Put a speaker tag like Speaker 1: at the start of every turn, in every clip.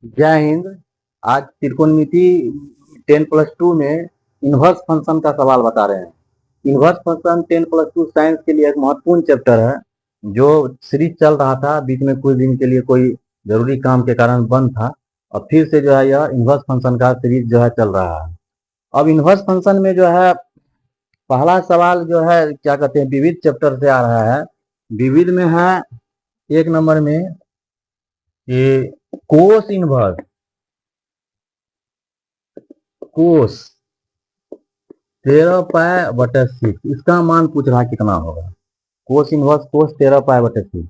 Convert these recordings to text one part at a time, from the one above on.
Speaker 1: जय हिंद। आज त्रिकोणमिति 10+2 में इनवर्स फंक्शन का सवाल बता रहे हैं। इनवर्स फंक्शन 10+2 साइंस के लिए एक महत्वपूर्ण चैप्टर है जो सीरीज चल रहा था, बीच में कुछ दिन के लिए कोई जरूरी काम के कारण बंद था और फिर से जो है यह इनवर्स फंक्शन का सीरीज जो है चल रहा है। अब इनवर्स फंक्शन में जो है पहला सवाल जो है क्या कहते हैं, विविध चैप्टर से आ रहा है। विविध में है 1 नंबर में ये कोस इनवर्स कोस 13π/6 इसका मान पूछ रहा है कितना होगा। कोस इनवर्स कोस 13π/6,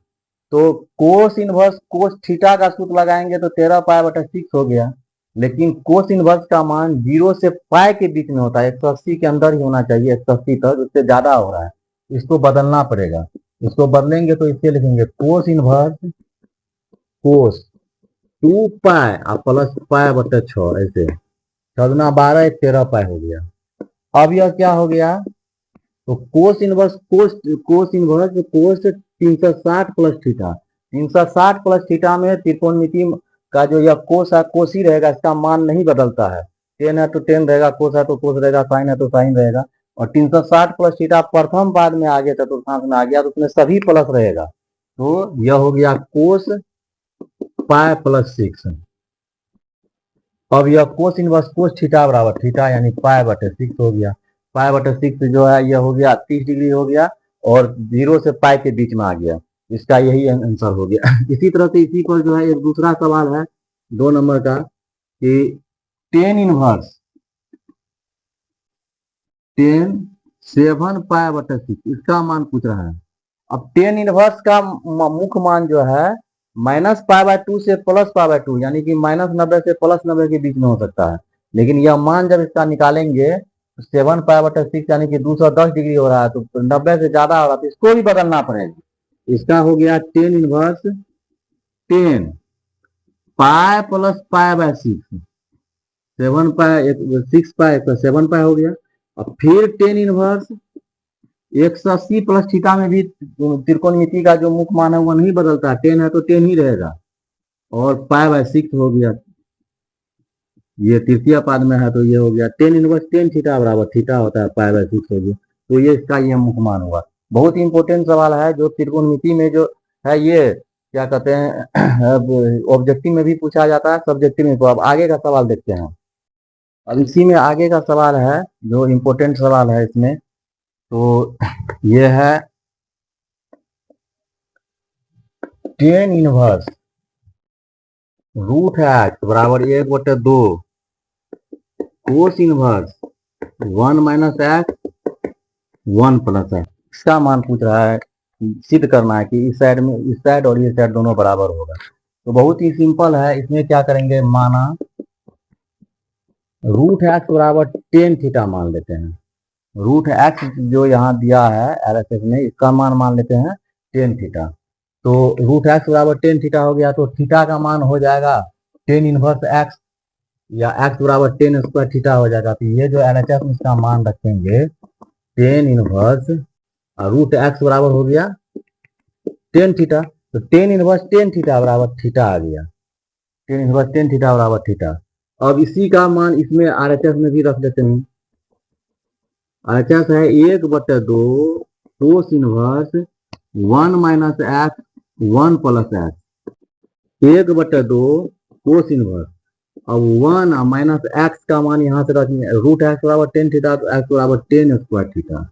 Speaker 1: तो कोस इनवर्स कोस थीटा का सूत्र लगाएंगे तो 13π/6 हो गया। लेकिन कोस इनवर्स का मान 0 से पाई के बीच में होता है, 180 के अंदर ही होना चाहिए, 180 तक, उससे ज्यादा हो रहा है, इसको बदलना पड़ेगा। इसको बदलेंगे तो इससे लिखेंगे कोस इनवर्स कोस 2π प्लस π/6, ऐसे 14 13 पाई हो गया। अब यह क्या हो गया, तो कोस इनवर्स कोस 360 प्लस थीटा, 360 प्लस थीटा में त्रिकोणमिति का जो यह कोस है कोस ही रहेगा, इसका मान नहीं बदलता है। 10 है तो 10 रहेगा, कोस है तो कोस रहेगा, साइन है तो साइन रहेगा। और 360 प्लस थीटा प्रथम पाद में आ गया, चतुर्थांश में आ गया, तो उसमें सभी प्लस रहेगा, तो यह हो गया कोस π+6। अब यह कोस इनवर्स कोस थीटा बराबर थीटा यानी π/6 हो गया। π/6 जो है यह हो गया 30 डिग्री हो गया और 0 से पाई के बीच में आ गया, इसका यही आंसर हो गया। इसी तरह से इसी पर जो है एक दूसरा सवाल है 2 नंबर का कि 7π/6 इसका मान पूछ रहा है। अब 10 इनवर्स का मुख्य मान जो है -π/2 से +π/2 यानी कि -90 से +90 के बीच में हो सकता है। लेकिन यह मान जब इसका निकालेंगे 7π/6 यानी कि 210 डिग्री हो रहा है, तो 90 से ज्यादा हो रहा है, तो इसको भी बदलना पड़ेगा। इसका हो गया 10 इनवर्स 10 पाई प्लस π/6, 6π 7π हो गया। अब फिर 10 इनवर्स 180 प्लस थीटा में भी त्रिकोणमिति का जो मुख्य मान है वो नहीं बदलता है, 10 है तो 10 ही रहेगा, और π/6 हो गया। ये तृतीय पाद में है तो ये हो गया 10 इनवर्स 10 थीटा बराबर थीटा होता है, π/6 हो गया। तो ये इसका ये मुख्य मान हुआ। बहुत इंपॉर्टेंट सवाल है जो त्रिकोणमिति में जो है, ये क्या कहते हैं ऑब्जेक्टिव में भी पूछा जाता है, सब्जेक्टिव में। तो अब आगे का सवाल देखते हैं। अब इसी में आगे का सवाल है जो इम्पोर्टेंट सवाल है इसमें, तो ये है 10 इनवर्स √x बराबर 1/2 कोस इनवर्स 1 - x 1 + x। इसका मान पूछ रहा है, सिद्ध करना है कि इस साइड में इस साइड और ये साइड दोनों बराबर होगा। तो बहुत ही सिंपल है, इसमें क्या करेंगे, माना √x बराबर 10 थीटा मान लेते हैं। √x जो यहाँ दिया है LHS में, इसका मान लेते हैं 10 थीटा। तो √x बराबर 10 थीटा हो गया, तो थीटा का मान हो जाएगा 10 इनवर्स x या x बराबर 10 स्क्वायर थीटा हो जाएगा। तो ये जो LHS में इसका मान रखेंगे 10 इनवर्स √x बराबर हो गया 10 थीटा, तो 10 इनवर्स 10 थीटा बराबर थीटा आ गया, 10 इनवर्स 10 थीटा बराबर थीटा। अब इसी का मान इसमें RHS में भी रख देते हैं। RHS है 1/2 cos inverse 1 - x 1 + x, 1/2 cos inverse. अब 1 - x का मान यहाँ से रखेंगे, √x बराबर 10 थीटा, तो x बराबर 10 स्क्वायर थीटा,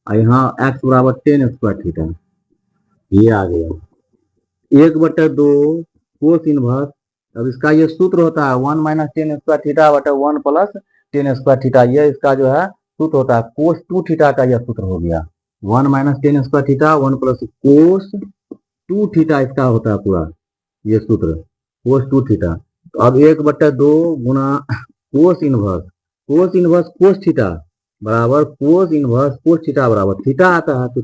Speaker 1: और यहाँ x बराबर 10 स्क्वायर थीटा, ये आ गया 1/2 कोस इनवर्स। अब इसका ये सूत्र होता है 1 - 10 स्क्वायर थीटा बटा 1 + 10 स्क्वायर थीटा, ये इसका जो है सूत्र होता है। कोस 2 थीटा का यह सूत्र हो गया 1 - 10 स्क्वायर थीटा 1 + कोस 2 थीटा, इसका होता है पूरा ये सूत्र कोस 2 थीटा। तो अब 1/2 गुना कोस इनवर्स कोस थीटा बराबर कोस इनवर्स कोस थीटा बराबर थीटा आता है, तो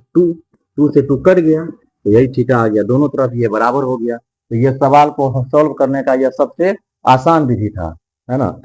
Speaker 1: 2 से 2 कट गया, तो यही थीटा आ गया, दोनों तरफ ये बराबर हो गया। तो ये सवाल को सॉल्व करने का यह सबसे आसान विधि था, है ना।